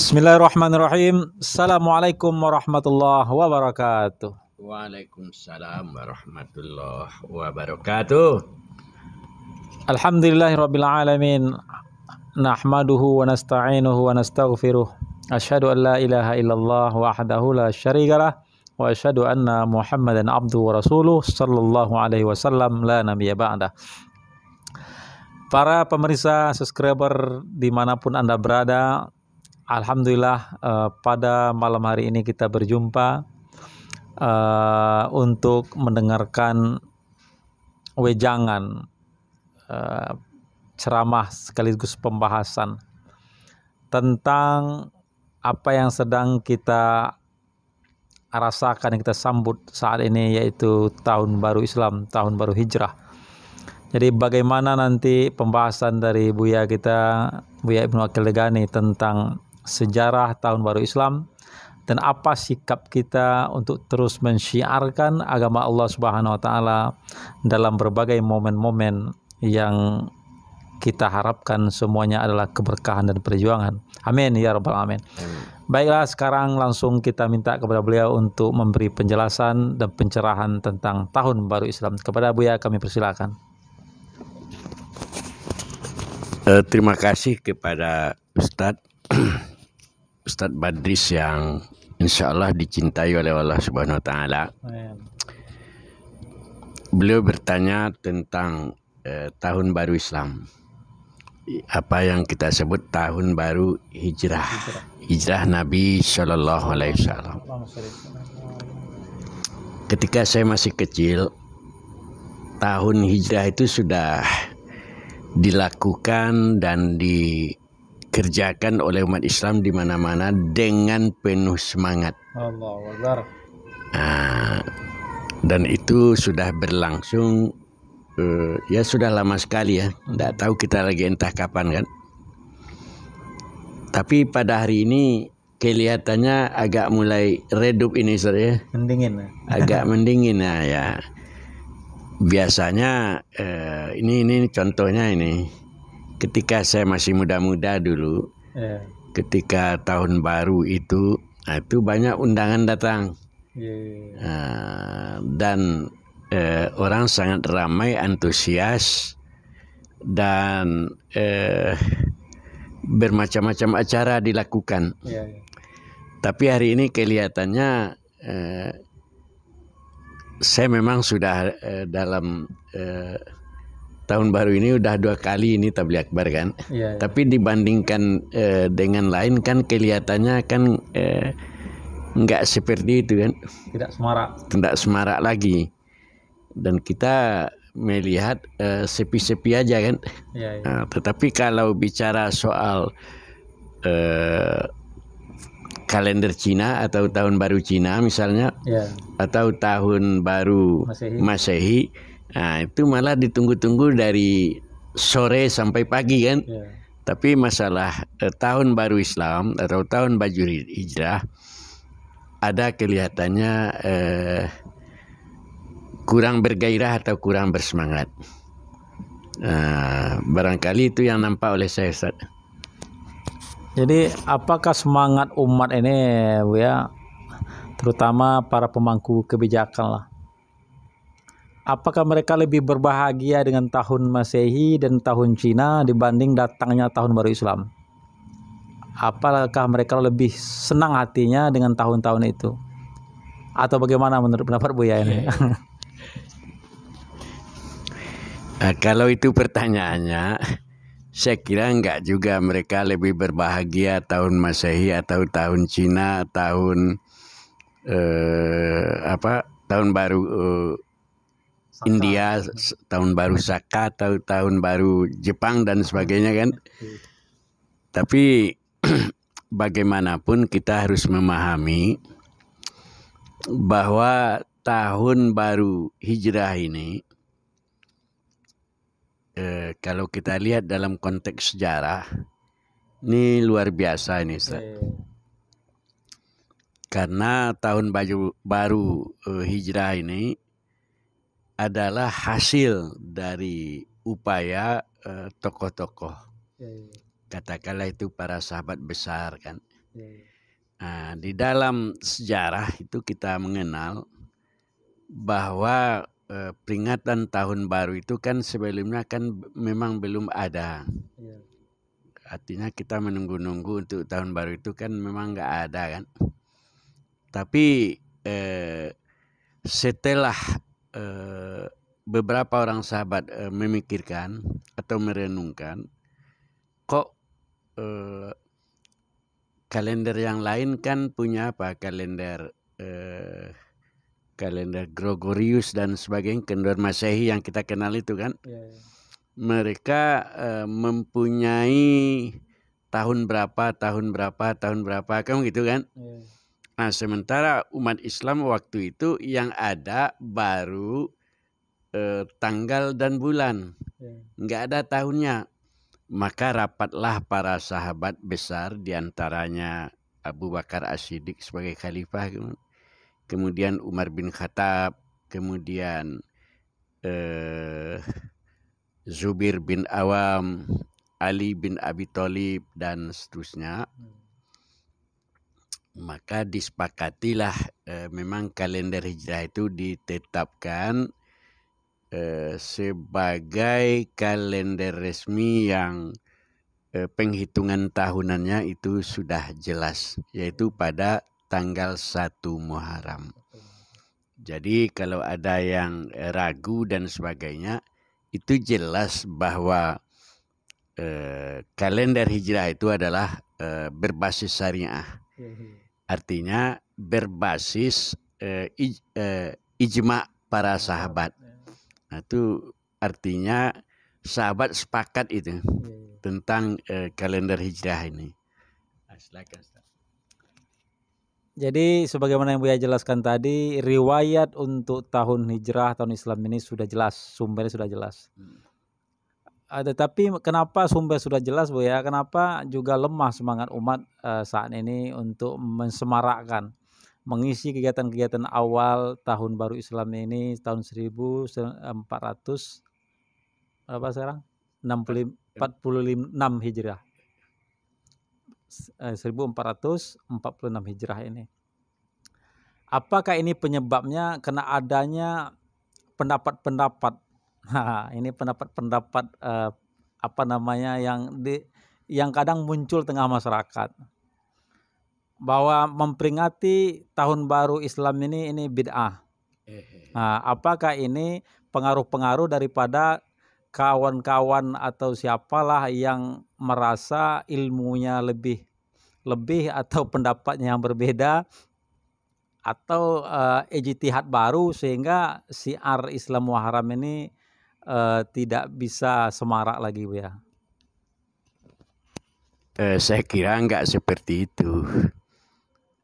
Bismillahirrahmanirrahim. Assalamualaikum warahmatullahi wabarakatuh. Waalaikumsalam warahmatullahi wabarakatuh. Alhamdulillahirabbil alamin. Nahmaduhu wa nasta'inuhu wa nastaghfiruh. Asyhadu an la ilaha illallah wahdahu la syarikalah wa asyhadu anna Muhammadan abduhu wa rasuluh sallallahu alaihi wasallam la nabiyya ba'dah. Para pemirsa subscriber dimanapun Anda berada, alhamdulillah pada malam hari ini kita berjumpa untuk mendengarkan wejangan ceramah sekaligus pembahasan tentang apa yang sedang kita rasakan, yang kita sambut saat ini, yaitu tahun baru Islam, tahun baru Hijrah. Jadi bagaimana nanti pembahasan dari Buya kita, Buya Ibnu Aqil Degani, tentang sejarah tahun baru Islam dan apa sikap kita untuk terus mensyiarkan agama Allah Subhanahu wa taala dalam berbagai momen-momen yang kita harapkan semuanya adalah keberkahan dan perjuangan. Amin ya rabbal alamin. Baiklah, sekarang langsung kita minta kepada beliau untuk memberi penjelasan dan pencerahan tentang tahun baru Islam. Kepada Buya kami persilakan. Terima kasih kepada Ustadz Badris yang insya Allah dicintai oleh Allah Subhanahu wa taala. Beliau bertanya tentang tahun baru Islam, apa yang kita sebut tahun baru hijrah Nabi Shallallahu Alaihi Wasallam. Ketika saya masih kecil, tahun hijrah itu sudah dilakukan dan dikerjakan oleh umat Islam di mana-mana dengan penuh semangat. Allahu Akbar. Dan itu sudah berlangsung ya sudah lama sekali ya. Tidak tahu kita lagi entah kapan kan. Tapi pada hari ini kelihatannya agak mulai redup ini saya. Mendingin. Agak mendingin ya. Biasanya ini contohnya ini, ketika saya masih muda-muda dulu, ketika tahun baru itu banyak undangan datang, dan orang sangat ramai, antusias, dan bermacam-macam acara dilakukan. Tapi hari ini kelihatannya saya memang sudah dalam tahun baru ini udah 2 kali ini tabligh akbar kan. Tapi dibandingkan dengan lain kan kelihatannya kan nggak seperti itu kan. Tidak semarak lagi. Dan kita melihat sepi-sepi aja kan. Tetapi kalau bicara soal kalender Cina atau tahun baru Cina misalnya, atau tahun baru Masehi, itu malah ditunggu-tunggu dari sore sampai pagi kan. Tapi masalah tahun baru Islam atau tahun baru hijrah, ada kelihatannya kurang bergairah atau kurang bersemangat. Barangkali itu yang nampak oleh saya, Ustaz. Jadi apakah semangat umat ini, Bu ya, terutama para pemangku kebijakan lah, apakah mereka lebih berbahagia dengan tahun Masehi dan tahun Cina dibanding datangnya tahun baru Islam? Apakah mereka lebih senang hatinya dengan tahun-tahun itu? Atau bagaimana menurut pendapat Bu ya ini? Kalau itu pertanyaannya, saya kira enggak juga mereka lebih berbahagia tahun Masehi atau tahun Cina, tahun tahun baru India, tahun baru Saka, atau tahun baru Jepang dan sebagainya kan. Tapi bagaimanapun kita harus memahami bahwa tahun baru hijrah ini, kalau kita lihat dalam konteks sejarah, ini luar biasa ini, Ustaz. Karena tahun baru hijrah ini adalah hasil dari upaya tokoh-tokoh, katakanlah itu para sahabat besar kan, Nah, di dalam sejarah itu kita mengenal bahwa peringatan tahun baru itu kan sebelumnya kan memang belum ada. Artinya kita menunggu-nunggu untuk tahun baru itu kan memang nggak ada kan. Tapi setelah beberapa orang sahabat memikirkan atau merenungkan, kok kalender yang lain kan punya apa? Kalender Gregorius dan sebagainya, kalender Masehi yang kita kenal itu kan. Mereka mempunyai tahun berapa, kan gitu kan. Nah, sementara umat Islam waktu itu yang ada baru tanggal dan bulan, nggak ada tahunnya. Maka rapatlah para sahabat besar, diantaranya Abu Bakar As-Siddiq sebagai khalifah, kemudian Umar bin Khattab, kemudian Zubair bin Awam, Ali bin Abi Thalib, dan seterusnya. Maka disepakatilah memang kalender hijrah itu ditetapkan sebagai kalender resmi yang penghitungan tahunannya itu sudah jelas, yaitu pada tanggal 1 Muharram. Jadi kalau ada yang ragu dan sebagainya, itu jelas bahwa kalender hijrah itu adalah berbasis syariah. Artinya berbasis ijma' para sahabat. Nah, itu artinya sahabat sepakat itu tentang kalender hijrah ini. Silakan. Jadi sebagaimana yang Buya jelaskan tadi, riwayat untuk tahun hijrah, tahun Islam ini sudah jelas, sumbernya sudah jelas. Tetapi kenapa sumber sudah jelas, Buya? Kenapa juga lemah semangat umat saat ini untuk mensemarakkan, mengisi kegiatan-kegiatan awal tahun baru Islam ini tahun 1400 berapa sekarang? 46 Hijriah. 1446 Hijrah ini. Apakah ini penyebabnya karena adanya pendapat-pendapat? Nah, ini pendapat-pendapat yang kadang muncul tengah masyarakat bahwa memperingati tahun baru Islam ini bid'ah. Nah, apakah ini pengaruh-pengaruh daripada kawan-kawan atau siapalah yang merasa ilmunya lebih atau pendapatnya yang berbeda, atau ijtihad baru sehingga syiar Islam Muharram ini tidak bisa semarak lagi, Bu ya? Saya kira enggak seperti itu.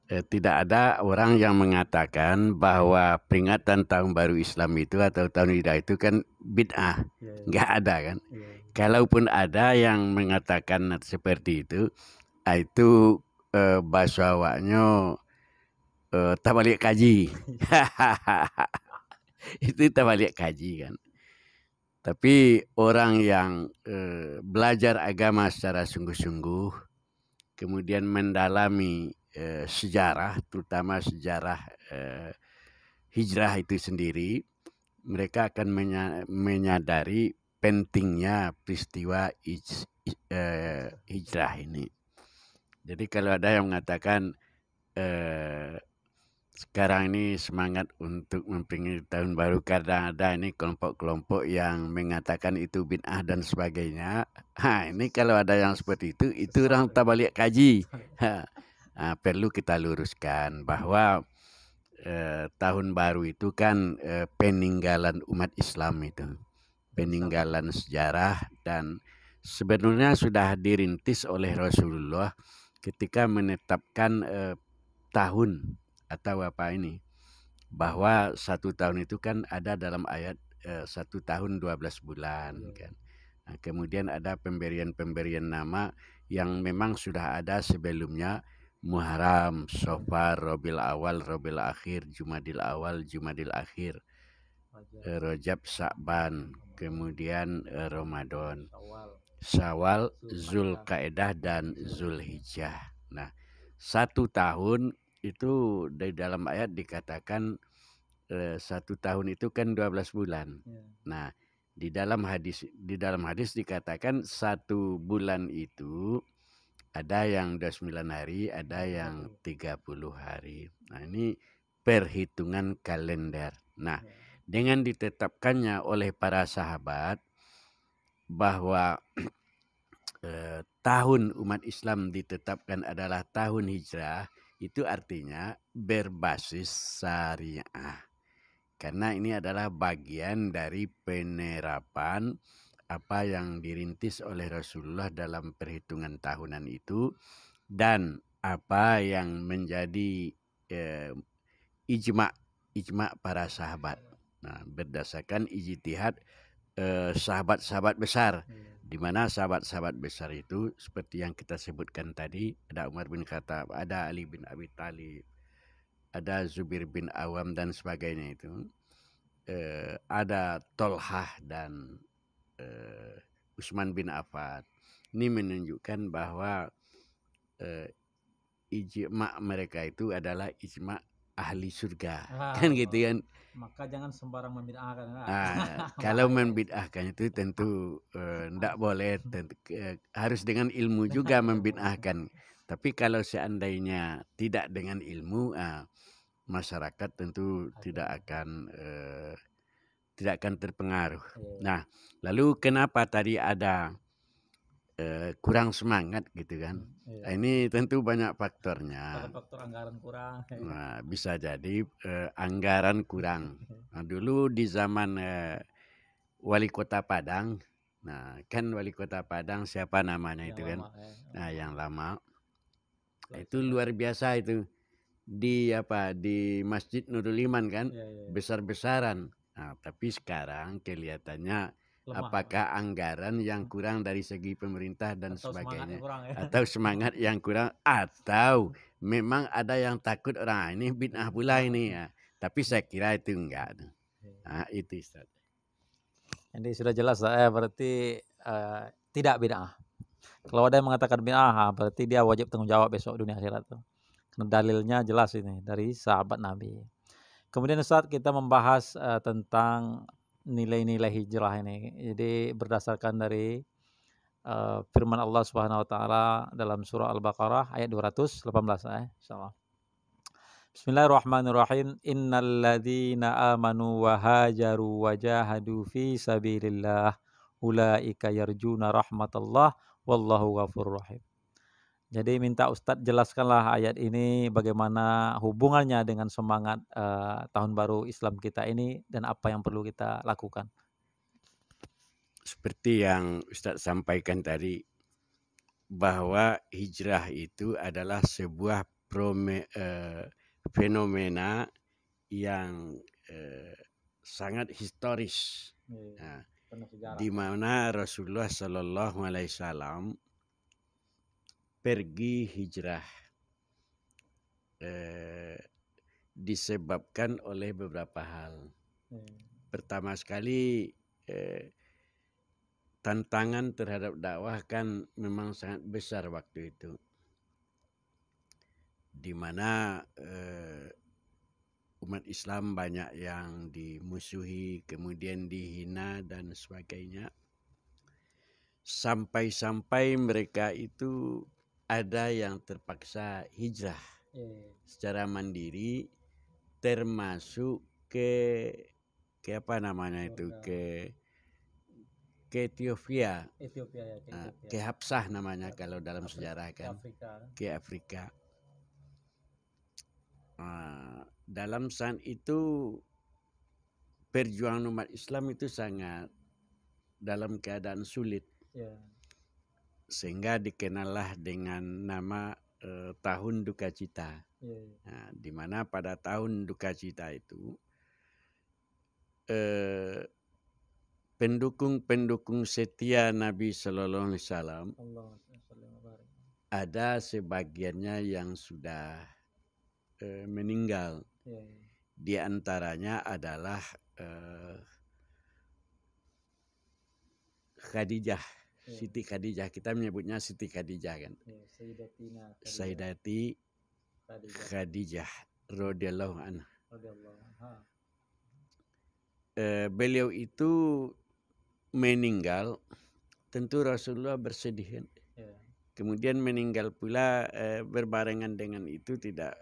Tidak ada orang yang mengatakan bahwa peringatan tahun baru Islam itu atau tahun hijrah itu kan bid'ah. Enggak ada kan. Kalaupun ada yang mengatakan seperti itu bahasa awaknya tabalik kaji. Itu tabalik kaji kan. Tapi orang yang belajar agama secara sungguh-sungguh, kemudian mendalami sejarah, terutama sejarah hijrah itu sendiri, mereka akan menyadari pentingnya peristiwa hijrah ini. Jadi kalau ada yang mengatakan sekarang ini semangat untuk memperingati tahun baru karena ada ini kelompok-kelompok yang mengatakan itu bid'ah dan sebagainya. Ini kalau ada yang seperti itu orang tabalik kaji. Perlu kita luruskan bahwa tahun baru itu kan peninggalan umat Islam itu. Peninggalan sejarah, dan sebenarnya sudah dirintis oleh Rasulullah ketika menetapkan tahun atau bahwa 1 tahun itu kan ada dalam ayat 1 tahun 12 bulan kan. Nah, kemudian ada pemberian nama yang memang sudah ada sebelumnya: Muharram, Safar, Rabiul Awal, Rabiul Akhir, Jumadil Awal, Jumadil Akhir, Rajab, Sa'ban, kemudian Ramadan, Syawal, Zulqa'dah, dan Zulhijjah. Nah, 1 tahun itu di dalam ayat dikatakan 1 tahun itu kan 12 bulan. Nah, di dalam hadis dikatakan 1 bulan itu ada yang 29 hari, ada yang 30 hari. Nah, ini perhitungan kalender. Nah, dengan ditetapkannya oleh para sahabat bahwa tahun umat Islam ditetapkan adalah tahun hijrah, itu artinya berbasis syariah. Karena ini adalah bagian dari penerapan apa yang dirintis oleh Rasulullah dalam perhitungan tahunan itu dan apa yang menjadi ijma para sahabat. Nah, berdasarkan ijtihad sahabat-sahabat besar, di mana sahabat-sahabat besar itu seperti yang kita sebutkan tadi, ada Umar bin Khattab, ada Ali bin Abi Thalib, ada Zubair bin Awam dan sebagainya itu. Ada Tolhah dan Utsman bin Affan. Ini menunjukkan bahwa ijma mereka itu adalah ijma ahli surga, kan gitu kan. Maka jangan sembarang membid'ahkan. Kalau membid'ahkan itu tentu tidak boleh, harus dengan ilmu juga membid'ahkan. Tapi kalau seandainya tidak dengan ilmu, masyarakat tentu tidak akan terpengaruh. Nah, lalu kenapa tadi ada kurang semangat gitu kan? Ini tentu banyak faktornya. Ada faktor anggaran kurang. Nah, bisa jadi anggaran kurang. Nah, dulu di zaman wali kota Padang, nah kan wali kota Padang siapa namanya itu kan? Nah, yang lama itu luar biasa itu. Di Masjid Nurul Iman kan, besar-besaran. Nah, tapi sekarang kelihatannya apakah anggaran yang kurang dari segi pemerintah dan atau sebagainya, kurang, atau semangat yang kurang, atau memang ada yang takut orang ini bid'ah pula ini ya. Tapi saya kira itu enggak. Nah, itu Ustaz. Jadi sudah jelas berarti tidak bid'ah. Kalau ada yang mengatakan bid'ah, berarti dia wajib tanggung jawab besok dunia akhirat tuh. Dalilnya jelas ini dari sahabat Nabi. Kemudian Ustaz kita membahas tentang nilai-nilai hijrah ini. Jadi berdasarkan dari firman Allah Subhanahu wa taala dalam surah Al-Baqarah ayat 218 insyaallah. Bismillahirrahmanirrahim. Innal ladzina amanu wa hajaru wa jahadu fi sabilillah ulaika yarjuna rahmatallah wallahu ghafurur rahim. Jadi minta Ustadz jelaskanlah ayat ini bagaimana hubungannya dengan semangat tahun baru Islam kita ini dan apa yang perlu kita lakukan. Seperti yang Ustadz sampaikan tadi, bahwa hijrah itu adalah sebuah fenomena yang sangat historis. Nah, di mana Rasulullah Shallallahu Alaihi Wasallam pergi hijrah disebabkan oleh beberapa hal. Pertama sekali tantangan terhadap dakwah kan memang sangat besar waktu itu, di mana umat Islam banyak yang dimusuhi, kemudian dihina dan sebagainya. Sampai-sampai mereka itu ada yang terpaksa hijrah secara mandiri, termasuk ke Ethiopia. Ke Habsah namanya kalau dalam sejarah kan. Ke Afrika. Dalam saat itu perjuangan umat Islam itu sangat dalam keadaan sulit. Sehingga dikenallah dengan nama tahun duka cita. Nah, di mana pada tahun duka cita itu pendukung setia Nabi Sallallahu Alaihi Wasallam ada sebagiannya yang sudah meninggal. Di antaranya adalah Khadijah, Siti Khadijah. Kita menyebutnya Siti Khadijah kan. Sayyidati Khadijah radhiyallahu anha. Beliau itu meninggal, tentu Rasulullah bersedih kan. Kemudian meninggal pula berbarengan dengan itu tidak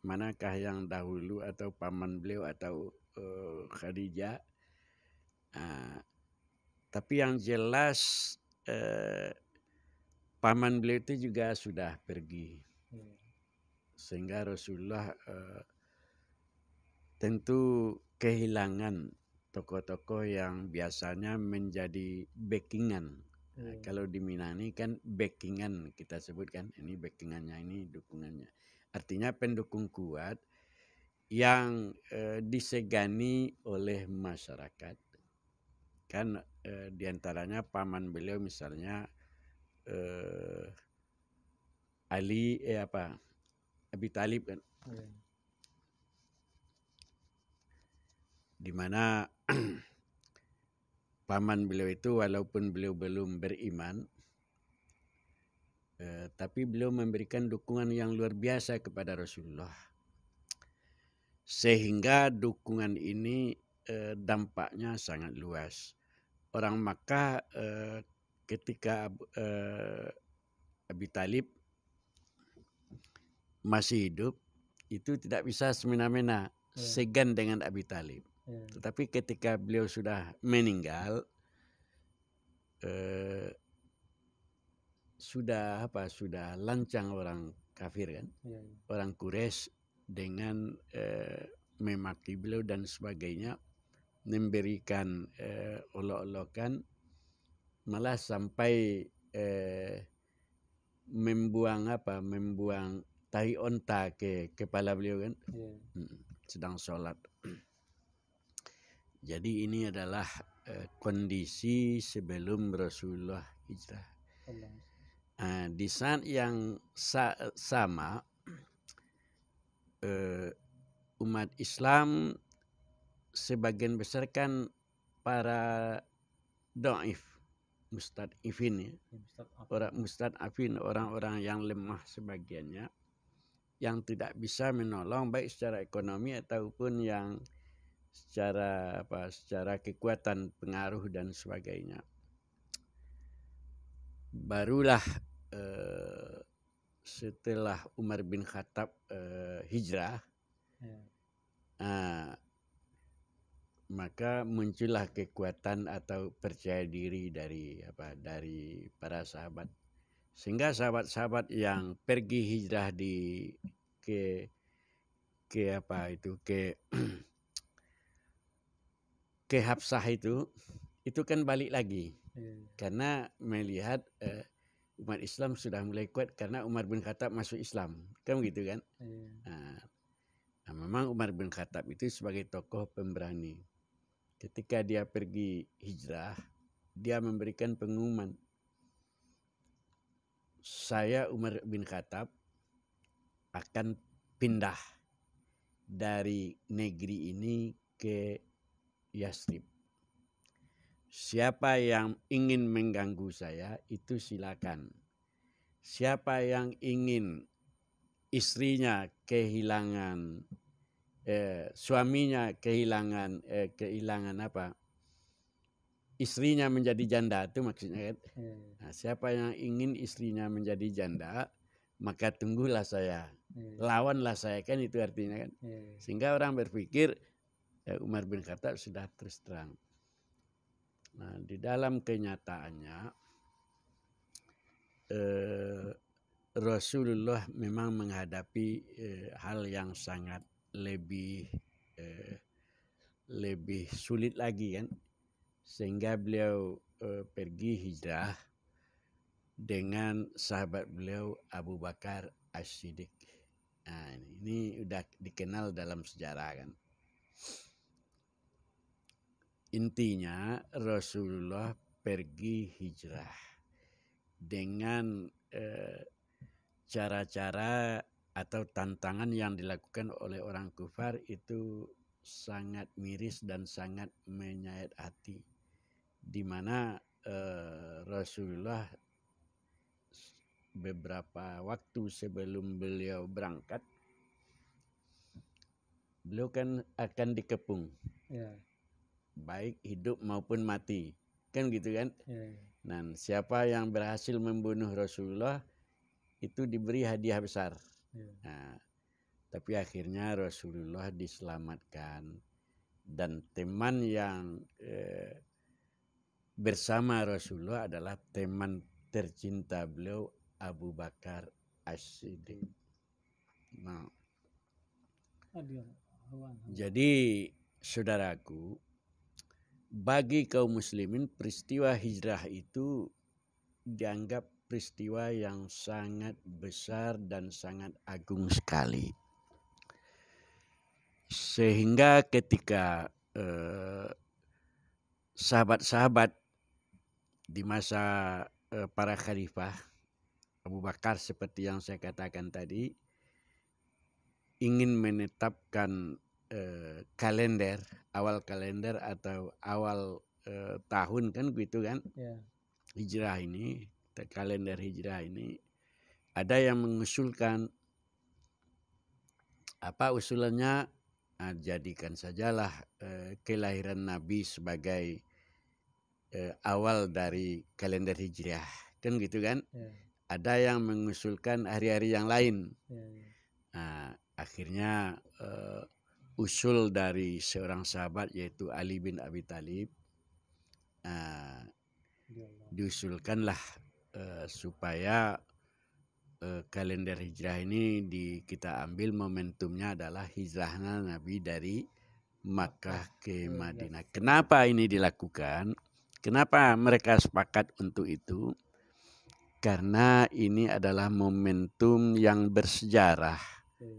manakah yang dahulu atau paman beliau atau Khadijah. Tapi yang jelas paman beliau itu juga sudah pergi. Sehingga Rasulullah tentu kehilangan tokoh-tokoh yang biasanya menjadi backingan. Kalau di Minang kan backingan kita sebutkan, ini backingannya, ini dukungannya. Artinya pendukung kuat yang disegani oleh masyarakat. Kan diantaranya paman beliau misalnya Abi Talib kan. Di mana paman beliau itu walaupun beliau belum beriman, tapi beliau memberikan dukungan yang luar biasa kepada Rasulullah. Sehingga dukungan ini dampaknya sangat luas. Orang Makkah ketika Abi Talib masih hidup, itu tidak bisa semena-mena segan dengan Abi Talib. Tetapi ketika beliau sudah meninggal, sudah lancang orang kafir kan, orang Quraisy dengan memaki beliau dan sebagainya, memberikan olok-olokan, malah sampai membuang tahi onta ke kepala beliau kan, sedang sholat. Jadi ini adalah kondisi sebelum Rasulullah hijrah. Di saat yang sama umat Islam sebagian besar kan para dhaif, mustad'ifin ya. Orang-orang yang lemah sebagiannya, yang tidak bisa menolong baik secara ekonomi ataupun yang secara kekuatan pengaruh dan sebagainya. Barulah setelah Umar bin Khattab hijrah, maka muncullah kekuatan atau percaya diri dari para sahabat, sehingga sahabat-sahabat yang pergi hijrah ke Habsah itu kan balik lagi karena melihat umat Islam sudah mulai kuat karena Umar bin Khattab masuk Islam, kan begitu kan? Memang Umar bin Khattab itu sebagai tokoh pemberani. Ketika dia pergi hijrah, dia memberikan pengumuman, saya Umar bin Khattab akan pindah dari negeri ini ke Yasrib. Siapa yang ingin mengganggu saya itu silakan. Siapa yang ingin istrinya kehilangan, suaminya kehilangan istrinya menjadi janda, itu maksudnya kan. Nah, siapa yang ingin istrinya menjadi janda, maka tunggulah saya, lawanlah saya, kan itu artinya kan. Sehingga orang berpikir Umar bin Khattab sudah terus terang. Nah, di dalam kenyataannya Rasulullah memang menghadapi hal yang sangat lebih sulit lagi kan, sehingga beliau pergi hijrah dengan sahabat beliau Abu Bakar As-Siddiq. Nah, ini udah dikenal dalam sejarah kan. Intinya Rasulullah pergi hijrah dengan cara-cara atau tantangan yang dilakukan oleh orang kufar itu sangat miris dan sangat menyayat hati, di mana Rasulullah beberapa waktu sebelum beliau berangkat, beliau kan akan dikepung, baik hidup maupun mati, kan gitu kan. Nah, siapa yang berhasil membunuh Rasulullah itu diberi hadiah besar. Nah, tapi akhirnya Rasulullah diselamatkan, dan teman yang bersama Rasulullah adalah teman tercinta beliau, Abu Bakar As-Siddiq. Nah, jadi saudaraku, bagi kaum muslimin peristiwa hijrah itu dianggap peristiwa yang sangat besar dan sangat agung sekali. Sehingga ketika sahabat-sahabat di masa para khalifah Abu Bakar seperti yang saya katakan tadi ingin menetapkan awal kalender atau awal tahun kan gitu kan, hijrah ini, kalender hijrah ini, ada yang mengusulkan apa usulannya, jadikan sajalah kelahiran Nabi sebagai awal dari kalender hijrah, kan gitu kan. Ada yang mengusulkan hari-hari yang lain. Nah, akhirnya usul dari seorang sahabat yaitu Ali bin Abi Thalib, diusulkanlah supaya kalender hijrah ini kita ambil momentumnya adalah hijrahnya Nabi dari Makkah ke Madinah. Kenapa ini dilakukan? Kenapa mereka sepakat untuk itu? Karena ini adalah momentum yang bersejarah,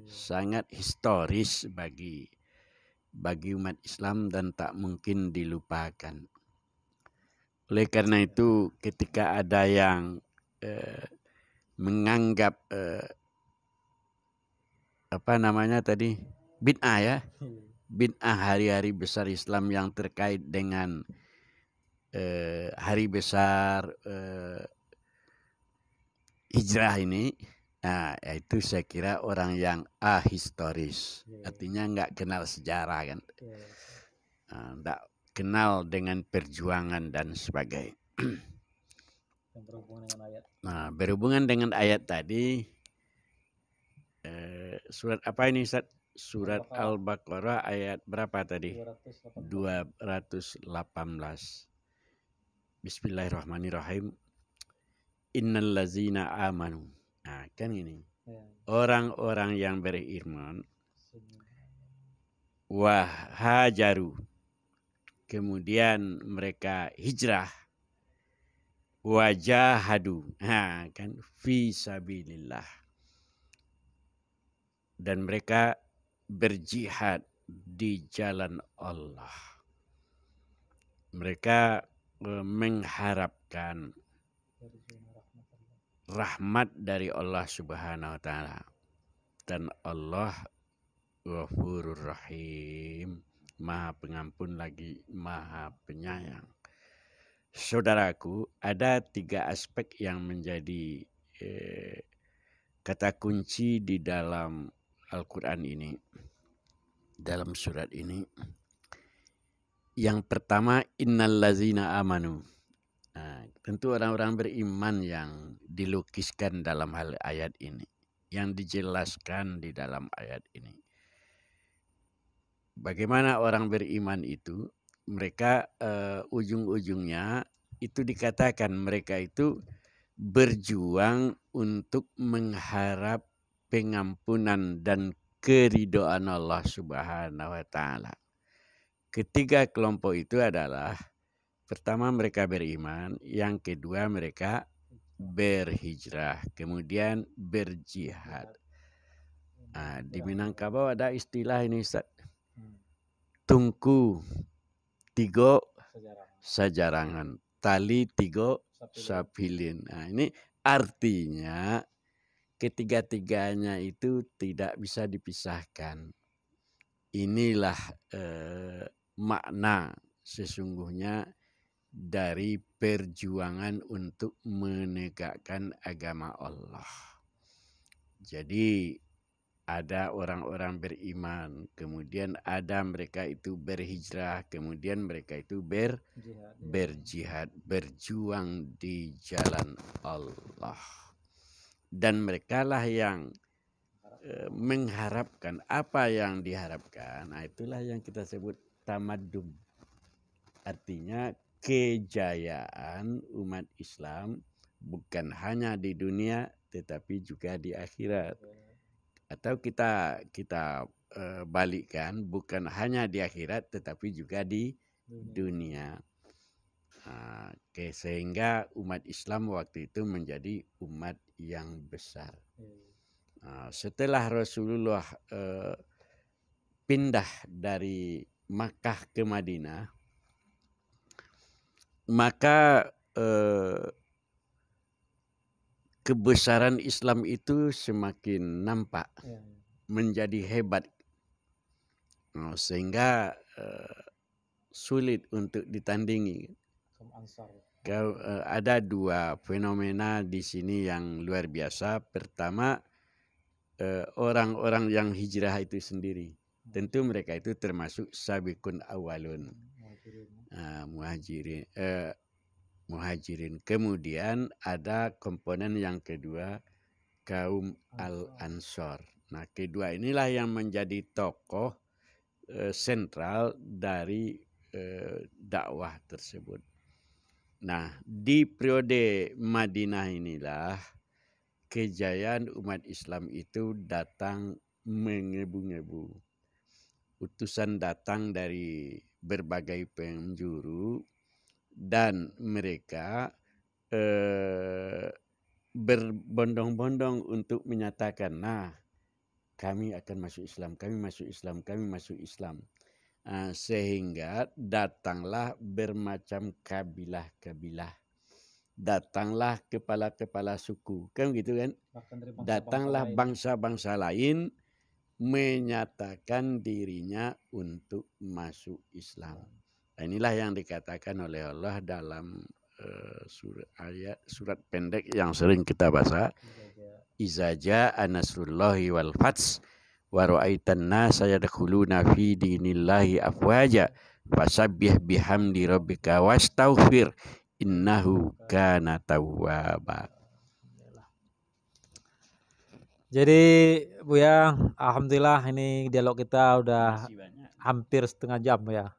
sangat historis bagi umat Islam dan tak mungkin dilupakan. Oleh karena itu, ketika ada yang menganggap bid'ah ya, bid'ah hari-hari besar Islam yang terkait dengan hari besar hijrah ini, nah itu saya kira orang yang ahistoris, artinya nggak kenal sejarah kan, nggak kenal dengan perjuangan dan sebagainya. Nah, berhubungan dengan ayat tadi, surat apa ini Ustaz? Surat Al-Baqarah ayat berapa tadi? 218. Bismillahirrahmanirrahim. Innal ladzina amanu. Nah, kan ini. Orang-orang yang beriman wahajaru. Kemudian mereka hijrah. Wajahadu. Nah, kan fi sabilillah. Dan mereka berjihad di jalan Allah. Mereka mengharapkan rahmat dari Allah Subhanahu wa taala, dan Allah Ghafurur Rahim, Maha Pengampun lagi Maha Penyayang. Saudaraku, ada 3 aspek yang menjadi kata kunci di dalam Al-Quran ini, dalam surat ini. Yang pertama, innal ladzina amanu. Nah, tentu orang-orang beriman yang dilukiskan dalam hal ayat ini, yang dijelaskan di dalam ayat ini. Bagaimana orang beriman itu? Mereka ujung-ujungnya itu dikatakan mereka itu berjuang untuk mengharap pengampunan dan keridhaan Allah Subhanahu wa taala. Ketiga kelompok itu adalah, pertama mereka beriman, yang kedua mereka berhijrah, kemudian berjihad. Nah, di Minangkabau ada istilah ini Ustaz. Tungku tigo sajarangan, tali tigo sapilin. Nah, ini artinya ketiga-tiganya itu tidak bisa dipisahkan. Inilah makna sesungguhnya dari perjuangan untuk menegakkan agama Allah. Jadi ada orang-orang beriman, kemudian ada mereka itu berhijrah, kemudian mereka itu berjihad, berjuang di jalan Allah. Dan mereka lah yang mengharapkan apa yang diharapkan. Nah, itulah yang kita sebut tamadum. Artinya kejayaan umat Islam bukan hanya di dunia tetapi juga di akhirat. Atau kita balikkan, bukan hanya di akhirat tetapi juga di dunia. Sehingga umat Islam waktu itu menjadi umat yang besar. Setelah Rasulullah pindah dari Makkah ke Madinah, maka kebesaran Islam itu semakin nampak, menjadi hebat, sehingga sulit untuk ditandingi. Ada dua fenomena di sini yang luar biasa. Pertama, orang-orang yang hijrah itu sendiri, tentu mereka itu termasuk sabiqun awalun, muhajirin. Kemudian ada komponen yang kedua, kaum al-ansor. Nah, kedua inilah yang menjadi tokoh sentral dari dakwah tersebut. Nah, di periode Madinah inilah kejayaan umat Islam itu datang mengebu-ngebu. Utusan datang dari berbagai penjuru dan mereka berbondong-bondong untuk menyatakan, nah, kami akan masuk Islam, kami masuk Islam, kami masuk Islam. Sehingga datanglah bermacam kabilah-kabilah. Datanglah kepala-kepala suku, kan gitu kan? Datanglah bangsa-bangsa lain menyatakan dirinya untuk masuk Islam. Inilah yang dikatakan oleh Allah dalam surat pendek yang sering kita baca. Iza jaa nasrullahi wal fath wa ra'aitan nasa yadkhuluna fi dinillahi afwaja fasabbih bihamdi rabbika wastaghfir innahu kana tawwaba. Jadi Buya, alhamdulillah ini dialog kita udah hampir setengah jam ya.